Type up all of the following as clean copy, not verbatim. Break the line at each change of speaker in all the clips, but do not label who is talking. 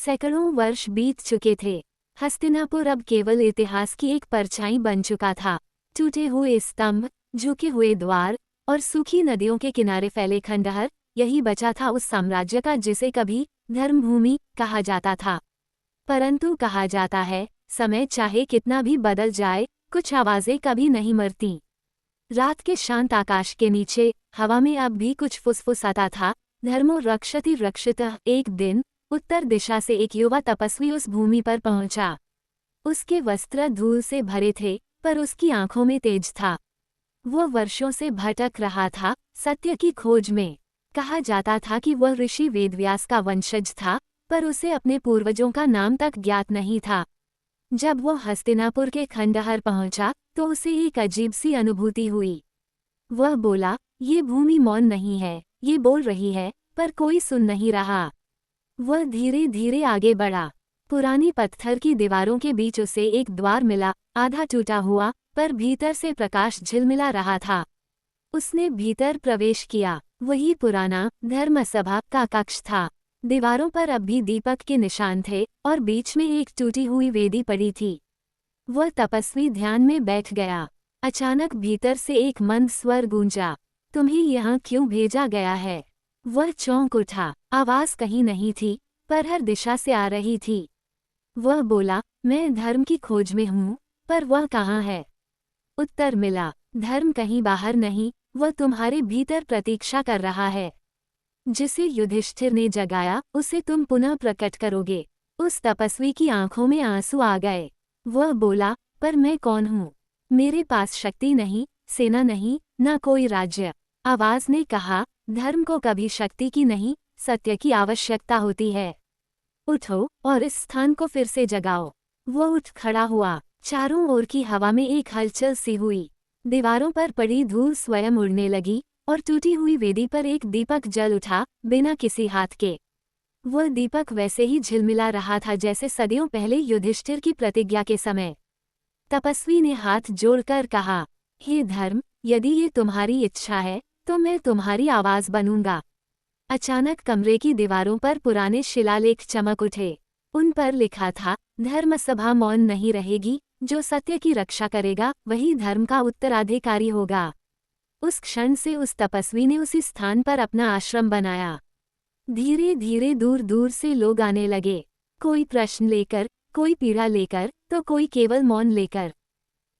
सैकड़ों वर्ष बीत चुके थे। हस्तिनापुर अब केवल इतिहास की एक परछाई बन चुका था। टूटे हुए स्तंभ, झुके हुए द्वार और सूखी नदियों के किनारे फैले खंडहर, यही बचा था उस साम्राज्य का जिसे कभी धर्मभूमि कहा जाता था। परंतु कहा जाता है, समय चाहे कितना भी बदल जाए, कुछ आवाजें कभी नहीं मरती। रात के शांत आकाश के नीचे हवा में अब भी कुछ फुसफुसाता था। धर्मो रक्षति रक्षितः। एक दिन उत्तर दिशा से एक युवा तपस्वी उस भूमि पर पहुंचा। उसके वस्त्र धूल से भरे थे, पर उसकी आंखों में तेज था। वह वर्षों से भटक रहा था, सत्य की खोज में। कहा जाता था कि वह ऋषि वेदव्यास का वंशज था, पर उसे अपने पूर्वजों का नाम तक ज्ञात नहीं था। जब वह हस्तिनापुर के खंडहर पहुंचा, तो उसे एक अजीब सी अनुभूति हुई। वह बोला, ये भूमि मौन नहीं है, ये बोल रही है, पर कोई सुन नहीं रहा। वह धीरे धीरे आगे बढ़ा। पुरानी पत्थर की दीवारों के बीच उसे एक द्वार मिला, आधा टूटा हुआ, पर भीतर से प्रकाश झिलमिला रहा था। उसने भीतर प्रवेश किया। वही पुराना धर्मसभा का कक्ष था। दीवारों पर अब भी दीपक के निशान थे और बीच में एक टूटी हुई वेदी पड़ी थी। वह तपस्वी ध्यान में बैठ गया। अचानक भीतर से एक मंद स्वर गूंजा, तुम्हें यहाँ क्यों भेजा गया है? वह चौंक उठा। आवाज कहीं नहीं थी, पर हर दिशा से आ रही थी। वह बोला, मैं धर्म की खोज में हूँ, पर वह कहाँ है? उत्तर मिला, धर्म कहीं बाहर नहीं, वह तुम्हारे भीतर प्रतीक्षा कर रहा है। जिसे युधिष्ठिर ने जगाया, उसे तुम पुनः प्रकट करोगे। उस तपस्वी की आंखों में आंसू आ गए। वह बोला, पर मैं कौन हूँ? मेरे पास शक्ति नहीं, सेना नहीं, न कोई राज्य। आवाज ने कहा, धर्म को कभी शक्ति की नहीं, सत्य की आवश्यकता होती है। उठो और इस स्थान को फिर से जगाओ। वह उठ खड़ा हुआ। चारों ओर की हवा में एक हलचल सी हुई। दीवारों पर पड़ी धूल स्वयं उड़ने लगी और टूटी हुई वेदी पर एक दीपक जल उठा, बिना किसी हाथ के। वह दीपक वैसे ही झिलमिला रहा था जैसे सदियों पहले युधिष्ठिर की प्रतिज्ञा के समय। तपस्वी ने हाथ जोड़कर कहा, हे धर्म, यदि ये तुम्हारी इच्छा है, तो मैं तुम्हारी आवाज बनूंगा। अचानक कमरे की दीवारों पर पुराने शिलालेख चमक उठे। उन पर लिखा था, धर्मसभा मौन नहीं रहेगी, जो सत्य की रक्षा करेगा वही धर्म का उत्तराधिकारी होगा। उस क्षण से उस तपस्वी ने उसी स्थान पर अपना आश्रम बनाया। धीरे धीरे दूर दूर से लोग आने लगे, कोई प्रश्न लेकर, कोई पीड़ा लेकर, तो कोई केवल मौन लेकर।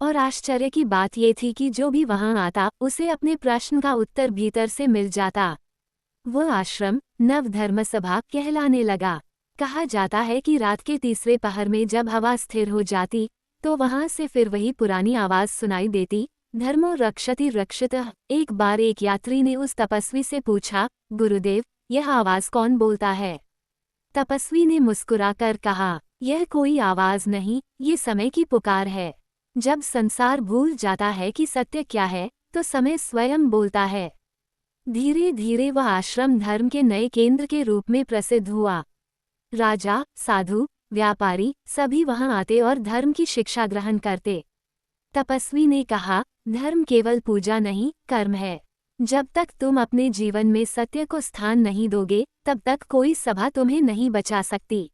और आश्चर्य की बात ये थी कि जो भी वहां आता, उसे अपने प्रश्न का उत्तर भीतर से मिल जाता। वह आश्रम नव धर्मसभा कहलाने लगा। कहा जाता है कि रात के तीसरे पहर में जब हवा स्थिर हो जाती, तो वहां से फिर वही पुरानी आवाज सुनाई देती, धर्मो रक्षति रक्षितः। एक बार एक यात्री ने उस तपस्वी से पूछा, गुरुदेव, यह आवाज कौन बोलता है? तपस्वी ने मुस्कुराकर कहा, यह कोई आवाज नहीं, ये समय की पुकार है। जब संसार भूल जाता है कि सत्य क्या है, तो समय स्वयं बोलता है। धीरे धीरे वह आश्रम धर्म के नए केंद्र के रूप में प्रसिद्ध हुआ। राजा, साधु, व्यापारी सभी वहां आते और धर्म की शिक्षा ग्रहण करते। तपस्वी ने कहा, धर्म केवल पूजा नहीं, कर्म है। जब तक तुम अपने जीवन में सत्य को स्थान नहीं दोगे, तब तक कोई सभा तुम्हें नहीं बचा सकती।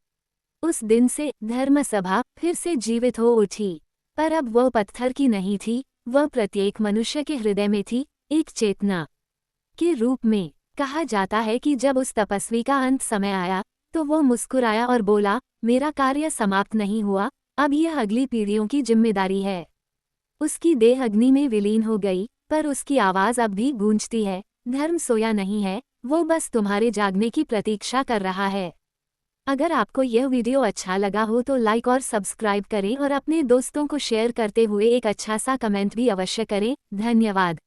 उस दिन से धर्मसभा फिर से जीवित हो उठी, पर अब वह पत्थर की नहीं थी, वह प्रत्येक मनुष्य के हृदय में थी, एक चेतना के रूप में। कहा जाता है कि जब उस तपस्वी का अंत समय आया, तो वह मुस्कुराया और बोला, मेरा कार्य समाप्त नहीं हुआ, अब यह अगली पीढ़ियों की जिम्मेदारी है। उसकी देह अग्नि में विलीन हो गई, पर उसकी आवाज अब भी गूंजती है, धर्म सोया नहीं है, वो बस तुम्हारे जागने की प्रतीक्षा कर रहा है। अगर आपको यह वीडियो अच्छा लगा हो तो लाइक और सब्सक्राइब करें और अपने दोस्तों को शेयर करते हुए एक अच्छा सा कमेंट भी अवश्य करें। धन्यवाद।